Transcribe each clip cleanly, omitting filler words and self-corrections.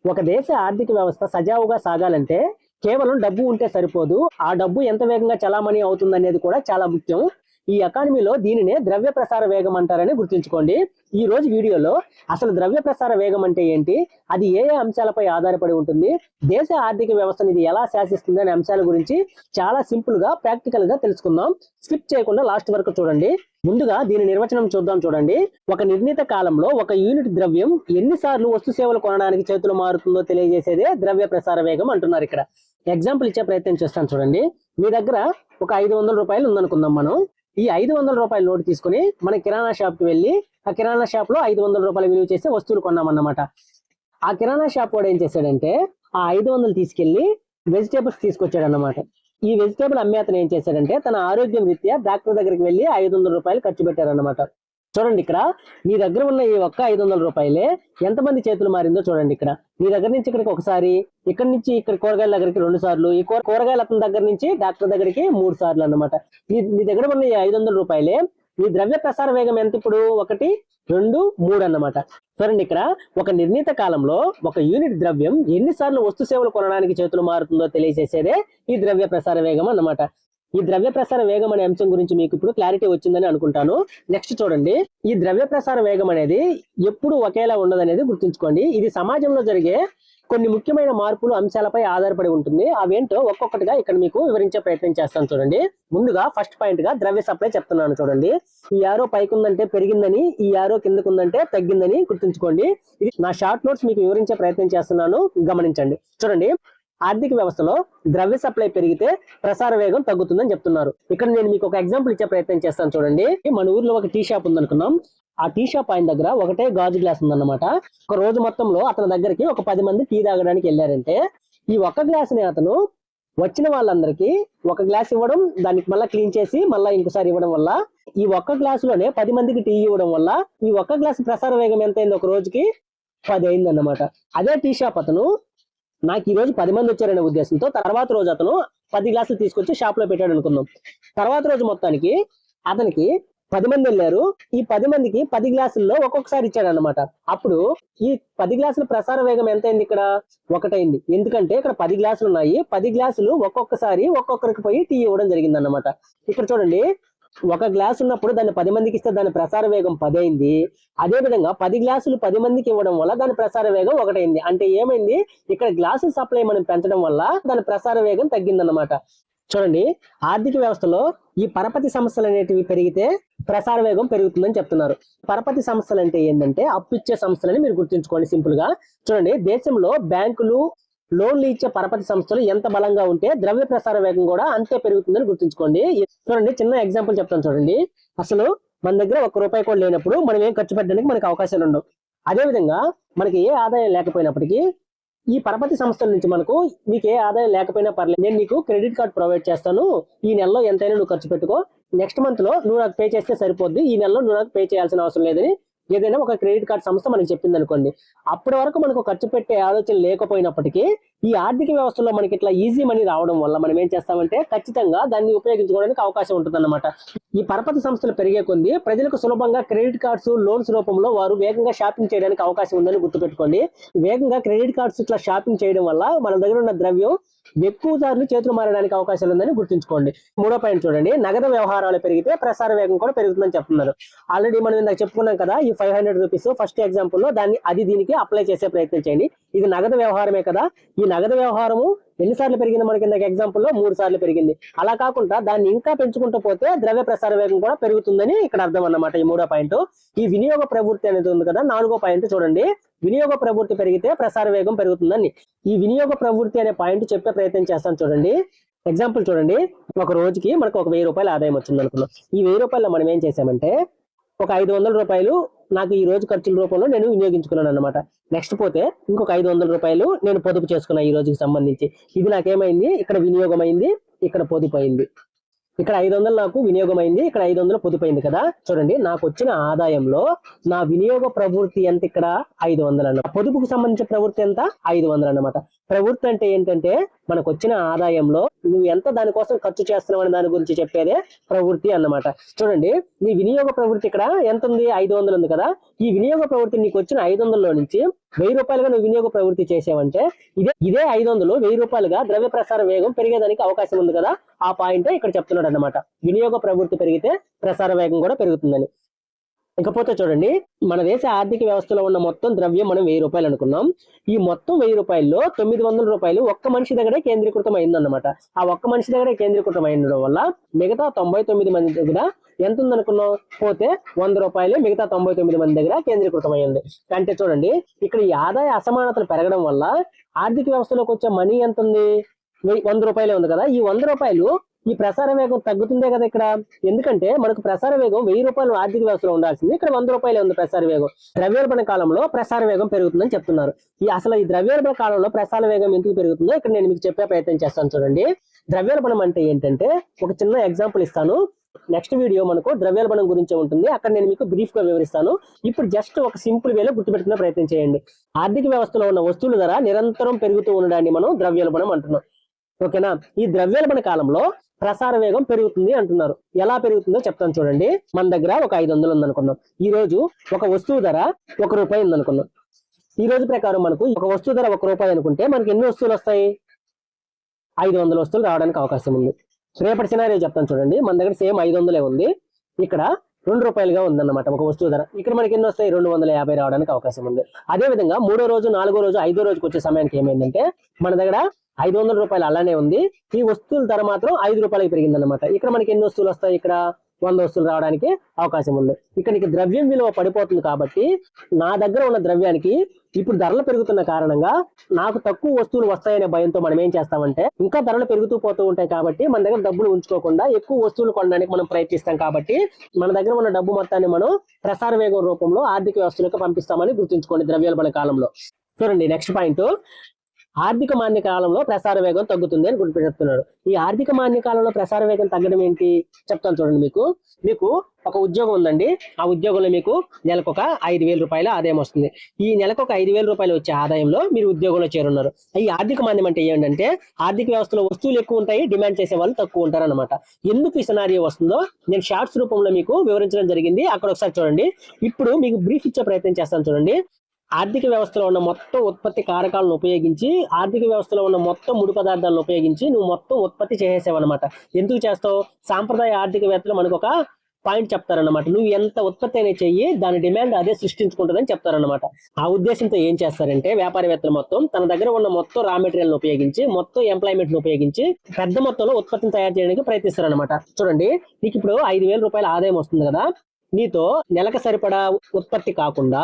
ఒక దేశ ఆర్థిక వ్యవస్థ సజావుగా సాగాలంటే కేవలం డబ్బు ఉంటే సరిపోదు. ఆ డబ్బు ఎంత వేగంగా చలామణి అవుతుందనేది కూడా చాలా ముఖ్యం. ఈ ఎకానమీలో దీనినే ద్రవ్య ప్రసార వేగం అంటారని గుర్తుంచుకోండి. ఈ రోజు వీడియోలో అసలు ద్రవ్య ప్రసార వేగం అంటే ఏంటి, అది ఏ ఏ అంశాలపై ఆధారపడి ఉంటుంది, దేశ ఆర్థిక వ్యవస్థను ఇది ఎలా శాసిస్తుంది అనే అంశాల గురించి చాలా సింపుల్ గా ప్రాక్టికల్ గా తెలుసుకుందాం. స్కిప్ చేయకుండా లాస్ట్ వరకు చూడండి. ముందుగా దీని నిర్వచనం చూద్దాం. చూడండి, ఒక నిర్ణీత కాలంలో ఒక యూనిట్ ద్రవ్యం ఎన్నిసార్లు వస్తు సేవలు కొనడానికి చేతులు మారుతుందో తెలియజేసేదే ద్రవ్య ప్రసార వేగం అంటున్నారు. ఇక్కడ ఎగ్జాంపుల్ ఇచ్చే ప్రయత్నం చేస్తాను. చూడండి, మీ దగ్గర ఒక 500 రూపాయలు ఉందనుకుందాం. మనం ఈ 500 రూపాయల నోటు తీసుకుని మన కిరాణా షాప్ కి వెళ్ళి ఆ కిరాణా షాప్ లో 500 రూపాయలు విలువ చేసే వస్తువులు కొన్నామన్నమాట. ఆ కిరాణా షాప్ వాడు ఏం చేశాడంటే ఆ 500 తీసుకెళ్లి వెజిటేబుల్స్ తీసుకొచ్చాడు అన్నమాట. ఈ వెజిటేబుల్ అమ్మే అతను ఏం చేశాడంటే తన ఆరోగ్యం రీత్యా డాక్టర్ దగ్గరికి వెళ్ళి 500 రూపాయలు ఖర్చు పెట్టారన్నమాట. చూడండి, ఇక్కడ మీ దగ్గర ఉన్న ఈ ఒక్క 500 రూపాయలే ఎంతమంది చేతులు మారిందో చూడండి. ఇక్కడ మీ దగ్గర నుంచి ఇక్కడికి ఒకసారి, ఇక్కడి నుంచి ఇక్కడ కూరగాయల దగ్గరికి 2 సార్లు, ఈ కూరగాయల అతని దగ్గర నుంచి డాక్టర్ దగ్గరికి 3 సార్లు అన్నమాట. మీ దగ్గర ఉన్న ఈ 500 రూపాయలే మీ ద్రవ్య ప్రసార వేగం ఎంత ఇప్పుడు? 1, 2, 3 అన్నమాట. చూడండి, ఇక్కడ ఒక నిర్ణీత కాలంలో ఒక యూనిట్ ద్రవ్యం ఎన్నిసార్లు వస్తు సేవలు కొనడానికి చేతులు మారుతుందో తెలియజేసేదే ఈ ద్రవ్య ప్రసార వేగం అన్నమాట. ఈ ద్రవ్య ప్రసార వేగం అనే అంశం గురించి మీకు ఇప్పుడు క్లారిటీ వచ్చిందని అనుకుంటాను. నెక్స్ట్ చూడండి, ఈ ద్రవ్య ప్రసార వేగం అనేది ఎప్పుడు ఒకేలా ఉండదనేది గుర్తుంచుకోండి. ఇది సమాజంలో జరిగే కొన్ని ముఖ్యమైన మార్పులు అంశాలపై ఆధారపడి ఉంటుంది. అవేంటో ఒక్కొక్కటిగా ఇక్కడ మీకు వివరించే ప్రయత్నం చేస్తాను. చూడండి, ముందుగా ఫస్ట్ పాయింట్ గా ద్రవ్య సప్లై చెప్తున్నాను. చూడండి, ఈ యారో పైకి ఉందంటే పెరిగిందని, ఈ యారో కిందకు ఉందంటే తగ్గిందని గుర్తుంచుకోండి. ఇది నా షార్ట్ నోట్స్ మీకు వివరించే ప్రయత్నం చేస్తున్నాను, గమనించండి. చూడండి, ఆర్థిక వ్యవస్థలో ద్రవ్య సప్లై పెరిగితే ప్రసార వేగం తగ్గుతుందని చెప్తున్నారు. ఇక్కడ నేను మీకు ఒక ఎగ్జాంపుల్ ఇచ్చే ప్రయత్నం చేస్తాను. చూడండి, మన ఊర్లో ఒక టీ షాప్ ఉందనుకున్నాం. ఆ టీ షాప్ ఆయన దగ్గర ఒకటే గాజు గ్లాస్ ఉందన్నమాట. ఒక రోజు మొత్తంలో అతని దగ్గరికి ఒక 10 మంది టీ తాగడానికి వెళ్ళారంటే ఈ ఒక్క గ్లాస్ ని అతను వచ్చిన వాళ్ళందరికీ ఒక గ్లాస్ ఇవ్వడం, దానికి మళ్ళీ క్లీన్ చేసి మళ్ళీ ఇంకోసారి ఇవ్వడం వల్ల ఈ ఒక్క గ్లాస్ లోనే 10 మందికి టీ ఇవ్వడం వల్ల ఈ ఒక్క గ్లాస్ ప్రసార వేగం ఎంత అయింది? ఒక రోజుకి 10 అయింది అన్నమాట. అదే టీ షాప్ అతను నాకు ఈ రోజు 10 మంది వచ్చారనే ఉద్దేశంతో తర్వాత రోజు అతను 10 గ్లాసులు తీసుకొచ్చి షాప్ లో పెట్టాడు అనుకుందాం. తర్వాత రోజు మొత్తానికి అతనికి 10 మంది వెళ్ళారు. ఈ 10 మందికి 10 గ్లాసుల్లో ఒక్కొక్కసారి ఇచ్చాడు అనమాట. అప్పుడు ఈ 10 గ్లాసుల ప్రసార వేగం ఎంత అయింది? ఇక్కడ 1 అయింది. ఎందుకంటే ఇక్కడ 10 గ్లాసులు ఉన్నాయి. 10 గ్లాసులు ఒక్కొక్కసారి ఒక్కొక్కరికి పోయి టీ ఇవ్వడం జరిగింది అన్నమాట. ఇక్కడ చూడండి, ఒక గ్లాస్ ఉన్నప్పుడు దాన్ని 10 మందికి ఇస్తే దాని ప్రసార వేగం 10 అయింది. అదే విధంగా 10 గ్లాసులు 10 మందికి ఇవ్వడం వల్ల దాని ప్రసార వేగం 1 అయింది. అంటే ఏమైంది? ఇక్కడ గ్లాసుల సప్లై మనం పెంచడం వల్ల దాని ప్రసార వేగం తగ్గిందన్నమాట. చూడండి, ఆర్థిక వ్యవస్థలో ఈ పరపతి సమస్యలు అనేటివి పెరిగితే ప్రసార వేగం పెరుగుతుందని చెప్తున్నారు. పరపతి సమస్యలు అంటే ఏంటంటే అప్పు ఇచ్చే సంస్థలని మీరు గుర్తుంచుకోండి సింపుల్ గా. చూడండి, దేశంలో బ్యాంకులు లోన్లు ఇచ్చే పరపతి సంస్థలు ఎంత బలంగా ఉంటే ద్రవ్య ప్రసార వేగం కూడా అంతే పెరుగుతుందని గుర్తుంచుకోండి. చూడండి, చిన్న ఎగ్జాంపుల్ చెప్తాను. చూడండి, అసలు మన దగ్గర 1 రూపాయి కూడా లేనప్పుడు మనం ఏం ఖర్చు పెట్టడానికి మనకు అవకాశాలు ఉండవు. అదే విధంగా మనకి ఏ ఆదాయం లేకపోయినప్పటికీ ఈ పరపతి సంస్థల నుంచి మీకు ఏ ఆదాయం లేకపోయినా పర్లేదు, నేను నీకు క్రెడిట్ కార్డ్ ప్రొవైడ్ చేస్తాను, ఈ నెలలో ఎంతైనా నువ్వు ఖర్చు పెట్టుకో, నెక్స్ట్ మంత్ లో నువ్వు నాకు పే చేస్తే సరిపోద్ది, ఈ నెలలో నువ్వు నాకు పే చేయాల్సిన అవసరం లేదని ఏదైనా ఒక క్రెడిట్ కార్డ్ సంస్థ మనకి చెప్పింది అనుకోండి. అప్పటి వరకు మనకు ఖర్చు పెట్టే ఆలోచన లేకపోయినప్పటికీ ఈ ఆర్థిక వ్యవస్థలో మనకి ఇట్లా ఈజీ మనీ రావడం వల్ల మనం ఏం చేస్తామంటే ఖచ్చితంగా దాన్ని ఉపయోగించుకోవడానికి అవకాశం ఉంటుంది. ఈ పరపతి సంస్థలు పెరిగే కొద్దీ ప్రజలకు సులభంగా క్రెడిట్ కార్డ్స్, లోన్స్ రూపంలో వారు వేగంగా షాపింగ్ చేయడానికి అవకాశం ఉందని గుర్తుపెట్టుకోండి. వేగంగా క్రెడిట్ కార్డ్స్ ఇట్లా షాపింగ్ చేయడం వల్ల మన దగ్గర ఉన్న ద్రవ్యం ఎక్కువ సార్లు చేతులు మారడానికి అవకాశాలు ఉందని గుర్తుంచుకోండి. 3వ పాయింట్ చూడండి, నగదు వ్యవహారాలు పెరిగితే ప్రసార వేగం కూడా పెరుగుతుందని చెప్తున్నారు. ఆల్రెడీ మనం ఇందాక చెప్పుకున్నాం కదా, ఈ 500 రూపీస్ ఫస్ట్ ఎగ్జాంపుల్ లో దీనికి అప్లై చేసే ప్రయత్నం చేయండి. ఇది నగదు వ్యవహారమే కదా. ఈ నగదు వ్యవహారము ఎన్నిసార్లు పెరిగింది? మనకి ఇందాక ఎగ్జాంపుల్ లో 3 సార్లు పెరిగింది. అలా కాకుండా దాన్ని ఇంకా పెంచుకుంటూ పోతే ద్రవ్య ప్రసార వేగం కూడా పెరుగుతుందని ఇక్కడ అర్థం అన్నమాట. ఈ 3వ పాయింట్. ఈ వినియోగ ప్రవృత్తి అనేది ఉంది కదా, 4వ పాయింట్ చూడండి, వినియోగ ప్రవృత్తి పెరిగితే ప్రసార వేగం పెరుగుతుందని. ఈ వినియోగ ప్రవృత్తి అనే పాయింట్ చెప్పే ప్రయత్నం చేస్తాను. చూడండి, ఎగ్జాంపుల్ చూడండి, ఒక రోజుకి మనకు ఒక 1000 రూపాయలు ఆదాయం వచ్చింది అనుకున్నాం. ఈ 1000 రూపాయలు మనం ఏం చేసామంటే ఒక 500 రూపాయలు నాకు ఈ రోజు ఖర్చుల రూపంలో నేను వినియోగించుకున్నాను అనమాట. నెక్స్ట్ పోతే ఇంకొక 500 రూపాయలు నేను పొదుపు చేసుకున్నా ఈ రోజుకి సంబంధించి. ఇది నాకేమైంది? ఇక్కడ వినియోగం అయింది, ఇక్కడ పొదుపు అయింది. ఇక్కడ 500 నాకు వినియోగం అయింది, ఇక్కడ 500 పొదుపు అయింది కదా. చూడండి, నాకు వచ్చిన ఆదాయంలో నా వినియోగ ప్రవృత్తి ఎంత? ఇక్కడ 500 అన్నమాట. పొదుపుకు సంబంధించిన ప్రవృత్తి ఎంత? 500 అన్నమాట. ప్రవృత్తి అంటే ఏంటంటే మనకు వచ్చిన ఆదాయంలో నువ్వు ఎంత దానికోసం ఖర్చు చేస్తున్నావు అనే దాని గురించి చెప్పేదే ప్రవృత్తి అన్నమాట. చూడండి, నీ వినియోగ ప్రవృత్తి ఇక్కడ ఎంత ఉంది, 500 ఉంది కదా. ఈ వినియోగ ప్రవృత్తి నీకు వచ్చిన 500లో నుంచి 1000 రూపాయలుగా నువ్వు వినియోగ ప్రవృత్తి చేసావంటే ఇదే 500 1000 రూపాయలుగా ద్రవ్య ప్రసార వేగం పెరిగేదానికి అవకాశం ఉంది కదా. ఆ పాయింట్ ఇక్కడ చెప్తున్నాడు అన్నమాట. వినియోగ ప్రవృత్తి పెరిగితే ప్రసార వేగం కూడా పెరుగుతుందని. ఇకపోతే చూడండి, మన దేశ ఆర్థిక వ్యవస్థలో ఉన్న మొత్తం ద్రవ్యం మనం 1000 రూపాయలు అనుకున్నాం. ఈ మొత్తం 1000 రూపాయల్లో 900 రూపాయలు ఒక్క మనిషి దగ్గరే కేంద్రీకృతం అయిందన్నమాట. ఆ ఒక్క మనిషి దగ్గరే కేంద్రీకృతం అయిన వల్ల మిగతా 99 మంది దగ్గర ఎంత ఉందనుకున్నాం, పోతే 100 రూపాయలు మిగతా 99 మంది దగ్గర కేంద్రీకృతం అయ్యింది. అంటే చూడండి, ఇక్కడ ఈ ఆదాయ అసమానతలు పెరగడం వల్ల ఆర్థిక వ్యవస్థలోకి వచ్చే మనీ ఎంత ఉంది, 100 రూపాయలే ఉంది కదా. ఈ 100 రూపాయలు ఈ ప్రసార వేగం తగ్గుతుందే కదా ఇక్కడ. ఎందుకంటే మనకు ప్రసార వేగం 1000 రూపాయలు ఆర్థిక వ్యవస్థలో ఉండాల్సింది, ఇక్కడ 100 రూపాయలే ఉంది ప్రసార వేగం. ద్రవ్యోల్బణ కాలంలో ప్రసార వేగం పెరుగుతుందని చెప్తున్నారు. అసలు ఈ ద్రవ్యోల్బణ కాలంలో ప్రసార వేగం ఎందుకు పెరుగుతుందో ఇక్కడ నేను మీకు చెప్పే ప్రయత్నం చేస్తాను. చూడండి, ద్రవ్యోల్బణం అంటే ఏంటంటే ఒక చిన్న ఎగ్జాంపుల్ ఇస్తాను. నెక్స్ట్ వీడియో మనకు ద్రవ్యోల్బణం గురించి ఉంటుంది, అక్కడ నేను మీకు బ్రీఫ్ గా వివరిస్తాను. ఇప్పుడు జస్ట్ ఒక సింపుల్ వేలో గుర్తుపెట్టుకునే ప్రయత్నం చేయండి. ఆర్థిక వ్యవస్థలో ఉన్న వస్తువుల ధర నిరంతరం పెరుగుతూ ఉండడాన్ని మనం ద్రవ్యోల్బణం అంటున్నాం. ఓకేనా. ఈ ద్రవ్యోల్బణ కాలంలో ప్రసార వేగం పెరుగుతుంది అంటున్నారు. ఎలా పెరుగుతుందో చెప్తాను చూడండి. మన దగ్గర ఒక 500 ఉందనుకున్నాం. ఈ రోజు ఒక వస్తువు ధర ₹1 ఉందనుకున్నాం. ఈ రోజు ప్రకారం మనకు ఒక వస్తువు ధర ₹1 అనుకుంటే మనకి ఎన్ని వస్తువులు వస్తాయి, 500 వస్తువులు రావడానికి అవకాశం ఉంది. రేపటి సినారియో చెప్తాను చూడండి. మన దగ్గర సేమ్ 500 ఉంది, ఇక్కడ ₹2గా ఉందన్నమాట ఒక వస్తువు ధర. ఇక్కడ మనకి ఎన్ని వస్తాయి, 250 రావడానికి అవకాశం ఉంది. అదే విధంగా 3వ రోజు 4వ రోజు 5వ రోజుకి వచ్చే సమయానికి ఏమైందంటే మన దగ్గర 500 రూపాయలు అలానే ఉంది, ఈ వస్తువుల ధర మాత్రం 5 రూపాయలకి పెరిగిందన్నమాట. ఇక్కడ మనకి ఎన్ని వస్తువులు వస్తాయి, ఇక్కడ 100 వస్తువులు రావడానికి అవకాశం ఉంది. ఇక్కడ నీకు ద్రవ్యం విలువ పడిపోతుంది కాబట్టి నా దగ్గర ఉన్న ద్రవ్యానికి ఇప్పుడు ధరలు పెరుగుతున్న కారణంగా నాకు తక్కువ వస్తువులు వస్తాయనే భయంతో మనం ఏం చేస్తామంటే ఇంకా ధరలు పెరుగుతూ పోతూ ఉంటాయి కాబట్టి మన దగ్గర డబ్బులు ఉంచుకోకుండా ఎక్కువ వస్తువులు కొనడానికి మనం ప్రయత్నిస్తాం. కాబట్టి మన దగ్గర ఉన్న డబ్బు మొత్తాన్ని మనం ప్రసార వేగం రూపంలో ఆర్థిక వ్యవస్థలకు పంపిస్తామని గుర్తుంచుకోండి ద్రవ్యోల్బణ కాలంలో. చూడండి, నెక్స్ట్ పాయింట్, ఆర్థిక మాన్య కాలంలో ప్రసార వేగం తగ్గుతుంది అని గుర్తుపెడుతున్నాడు. ఈ ఆర్థిక మాన్య కాలంలో ప్రసార వేగం తగ్గడం ఏంటి చెప్తాను చూడండి. మీకు ఒక ఉద్యోగం ఉందండి, ఆ ఉద్యోగంలో మీకు నెలకు ఒక 5,000 రూపాయల ఆదాయం వస్తుంది. ఈ నెలకు ఒక 5,000 రూపాయలు వచ్చే ఆదాయంలో మీరు ఉద్యోగంలో చేరున్నారు. ఈ ఆర్థిక మాన్యం అంటే ఏంటంటే ఆర్థిక వ్యవస్థలో వస్తువులు ఎక్కువ ఉంటాయి, డిమాండ్ చేసే వాళ్ళు తక్కువ ఉంటారు అనమాట. ఎందుకు ఈ సినారియో వస్తుందో నేను షార్ట్స్ రూపంలో మీకు వివరించడం జరిగింది, అక్కడ ఒకసారి చూడండి. ఇప్పుడు మీకు బ్రీఫ్ ఇచ్చే ప్రయత్నం చేస్తాను చూడండి. ఆర్థిక వ్యవస్థలో ఉన్న మొత్తం ఉత్పత్తి కారకాలను ఉపయోగించి ఆర్థిక వ్యవస్థలో ఉన్న మొత్తం ముడి పదార్థాలను ఉపయోగించి నువ్వు మొత్తం ఉత్పత్తి చేసేసావు అనమాట. ఎందుకు చేస్తావు, సాంప్రదాయ ఆర్థికవేత్తలు మనకు ఒక పాయింట్ చెప్తారన్నమాట. నువ్వు ఎంత ఉత్పత్తి అయినా చెయ్యి, దాని డిమాండ్ అదే సృష్టించుకుంటుందని చెప్తారన్నమాట. ఆ ఉద్దేశంతో ఏం చేస్తారంటే వ్యాపారవేత్తలు మొత్తం తన దగ్గర ఉన్న మొత్తం రా మెటీరియల్ ఉపయోగించి మొత్తం ఎంప్లాయ్మెంట్ ను ఉపయోగించి పెద్ద మొత్తంలో ఉత్పత్తిని తయారు చేయడానికి ప్రయత్నిస్తారన్నమాట. చూడండి, నీకు ఇప్పుడు 5,000 రూపాయల ఆదాయం వస్తుంది కదా, నీతో నెలకు సరిపడా ఉత్పత్తి కాకుండా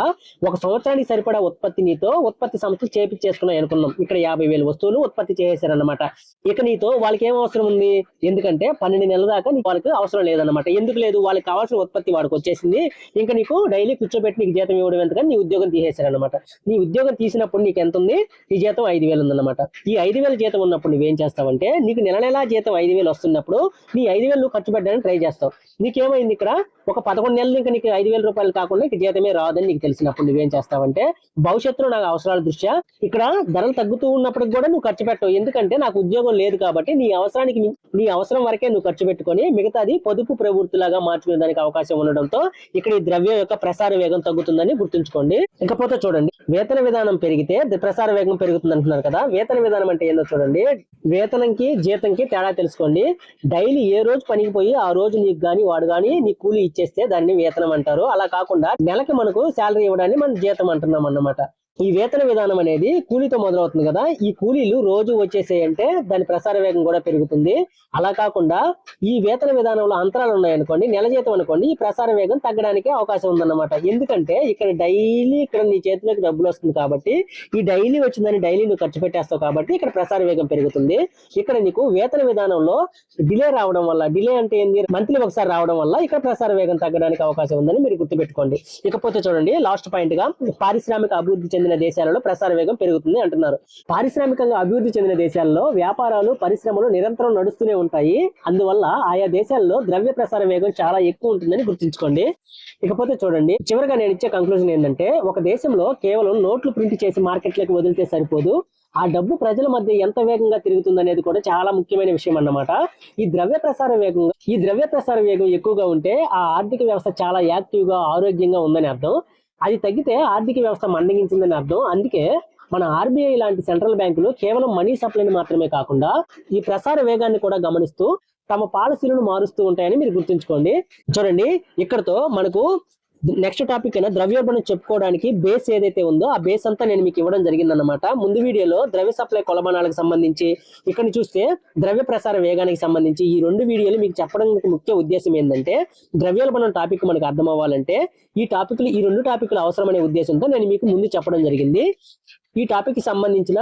ఒక సంవత్సరానికి సరిపడా ఉత్పత్తి నీతో ఉత్పత్తి సంస్థలు చేపించేసుకున్నాయి అనుకున్నాం. ఇక్కడ 50,000 వస్తువులు ఉత్పత్తి చేసేసారన్నమాట. ఇక నీతో వాళ్ళకి ఏం అవసరం ఉంది, ఎందుకంటే 12 నెలల దాకా వాళ్ళకి అవసరం లేదన్నమాట. ఎందుకు లేదు, వాళ్ళకి కావాల్సిన ఉత్పత్తి వాడికి వచ్చేసింది. ఇంకా నీకు డైలీ కూర్చోబెట్టి నీకు జీతం ఇవ్వడం ఎందుకని నీ ఉద్యోగం తీసేశారన్నమాట. నీ ఉద్యోగం తీసినప్పుడు నీకు ఎంత ఉంది, నీ జీతం 5,000 ఉందన్నమాట. ఈ 5,000 జీతం ఉన్నప్పుడు నువ్వేం చేస్తావంటే నీకు నెల జీతం 5,000 వస్తున్నప్పుడు నీ 5,000 నువ్వు ఖర్చు పెట్టడానికి ట్రై చేస్తావు. నీకేమైంది, ఇక్కడ ఒక 11 నెలలు ఇంకా నీకు 5,000 రూపాయలు కాకుండా నీకు జీతమే రాదని నీకు తెలిసినప్పుడు నువ్వేం చేస్తావంటే భవిష్యత్తులో నాకు అవసరాల దృష్ట్యా ఇక్కడ ధరలు తగ్గుతూ ఉన్నప్పటికి కూడా నువ్వు ఖర్చు పెట్టవు. ఎందుకంటే నాకు ఉద్యోగం లేదు కాబట్టి నీ అవసరం వరకే నువ్వు ఖర్చు పెట్టుకొని మిగతాది పొదుపు ప్రవృత్తిలాగా మార్చుకునే దానికి అవకాశం ఉండడంతో ఇక్కడ ఈ ద్రవ్యం యొక్క ప్రసార వేగం తగ్గుతుందని గుర్తుంచుకోండి. ఇకపోతే చూడండి, వేతన విధానం పెరిగితే ప్రసార వేగం పెరుగుతుంది అంటున్నారు కదా. వేతన విధానం అంటే ఏందో చూడండి. వేతనంకి జీతంకి తేడా తెలుసుకోండి. డైలీ ఏ రోజు పనికి పోయి ఆ రోజు నీకు గాని వాడు గాని నీ కూలీ ఇచ్చేస్తే దాన్ని వేతనం అంటారు. అలా కాకుండా నెలకి మనకు శాలరీ ఇవ్వడాన్ని మనం జీతం అంటున్నాం అన్నమాట. ఈ వేతన విధానం అనేది కూలీతో మొదలవుతుంది కదా. ఈ కూలీలు రోజు వచ్చేసేయంటే దాని ప్రసార వేగం కూడా పెరుగుతుంది. అలా కాకుండా ఈ వేతన విధానంలో అంతరాలు ఉన్నాయనుకోండి, నెల జీతం అనుకోండి, ఈ ప్రసార వేగం తగ్గడానికి అవకాశం ఉందన్నమాట. ఎందుకంటే ఇక్కడ డైలీ ఇక్కడ నీ చేతిలోకి డబ్బులు వస్తుంది కాబట్టి ఈ డైలీ వచ్చిందని డైలీ నువ్వు ఖర్చు పెట్టేస్తావు కాబట్టి ఇక్కడ ప్రసార వేగం పెరుగుతుంది. ఇక్కడ నీకు వేతన విధానంలో డిలే రావడం వల్ల, డిలే అంటే ఏంది, మంత్లీ ఒకసారి రావడం వల్ల ఇక్కడ ప్రసార వేగం తగ్గడానికి అవకాశం ఉందని మీరు గుర్తుపెట్టుకోండి. ఇకపోతే చూడండి, లాస్ట్ పాయింట్ గా పారిశ్రామిక అభివృద్ధి చెందిన దేశాలలో ప్రసార వేగం పెరుగుతుంది అంటున్నారు. పారిశ్రామికంగా అభివృద్ధి చెందిన దేశాల్లో వ్యాపారాలు పరిశ్రమలు నిరంతరం నడుస్తూనే ఉంటాయి. అందువల్ల ఆయా దేశాల్లో ద్రవ్య ప్రసార వేగం చాలా ఎక్కువ ఉంటుందని గుర్తుంచుకోండి. ఇకపోతే చూడండి, చివరిగా నేను ఇచ్చే కంక్లూజన్ ఏంటంటే ఒక దేశంలో కేవలం నోట్లు ప్రింట్ చేసి మార్కెట్లోకి వదిలితే సరిపోదు. ఆ డబ్బు ప్రజల మధ్య ఎంత వేగంగా తిరుగుతుంది అనేది కూడా చాలా ముఖ్యమైన విషయం అన్నమాట. ఈ ద్రవ్య ప్రసార వేగం ఎక్కువగా ఉంటే ఆ ఆర్థిక వ్యవస్థ చాలా యాక్టివ్ గా ఆరోగ్యంగా ఉందని అర్థం. అది తగ్గితే ఆర్థిక వ్యవస్థ మందగించిందని అర్థం. అందుకే మన ఆర్బీఐ లాంటి సెంట్రల్ బ్యాంకులు కేవలం మనీ సప్లైని మాత్రమే కాకుండా ఈ ప్రసార వేగాన్ని కూడా గమనిస్తూ తమ పాలసీలను మారుస్తూ ఉంటాయని మీరు గుర్తుంచుకోండి. చూడండి, ఇక్కడతో మనకు నెక్స్ట్ టాపిక్ అయినా ద్రవ్యోల్బణం చెప్పుకోవడానికి బేస్ ఏదైతే ఉందో ఆ బేస్ అంతా నేను మీకు ఇవ్వడం జరిగిందన్నమాట. ముందు వీడియోలో ద్రవ్య సప్లై కొలమానాలకు సంబంధించి, ఇక్కడ చూస్తే ద్రవ్య ప్రసార వేగానికి సంబంధించి ఈ రెండు వీడియోలు మీకు చెప్పడానికి ముఖ్య ఉద్దేశం ఏంటంటే ద్రవ్యోల్బణం టాపిక్ మనకు అర్థం అవ్వాలంటే ఈ రెండు టాపిక్లు అవసరమనే ఉద్దేశంతో నేను మీకు ముందు చెప్పడం జరిగింది. ఈ టాపిక్ కి సంబంధించిన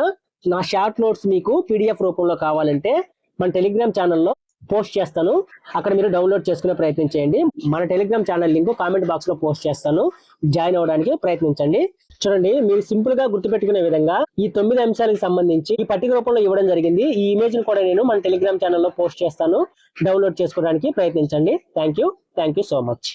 నా షార్ట్ నోట్స్ మీకు పీడిఎఫ్ రూపంలో కావాలంటే మన టెలిగ్రామ్ ఛానల్లో పోస్ట్ చేస్తాను. అక్కడ మీరు డౌన్లోడ్ చేసుకునే ప్రయత్నం చేయండి. మన Telegram channel link comment box లో పోస్ట్ చేస్తాను. జాయిన్ అవ్వడానికి ప్రయత్నించండి. చూడండి, మీరు సింపుల్ గా గుర్తుపెట్టుకునే విధంగా ఈ 9 అంశాలకు సంబంధించి ఈ పట్టిక రూపంలో ఇవ్వడం జరిగింది. ఈ ఇమేజ్ ను కూడా నేను మన టెలిగ్రామ్ ఛానల్లో పోస్ట్ చేస్తాను. డౌన్లోడ్ చేసుకోవడానికి ప్రయత్నించండి. Thank you so much.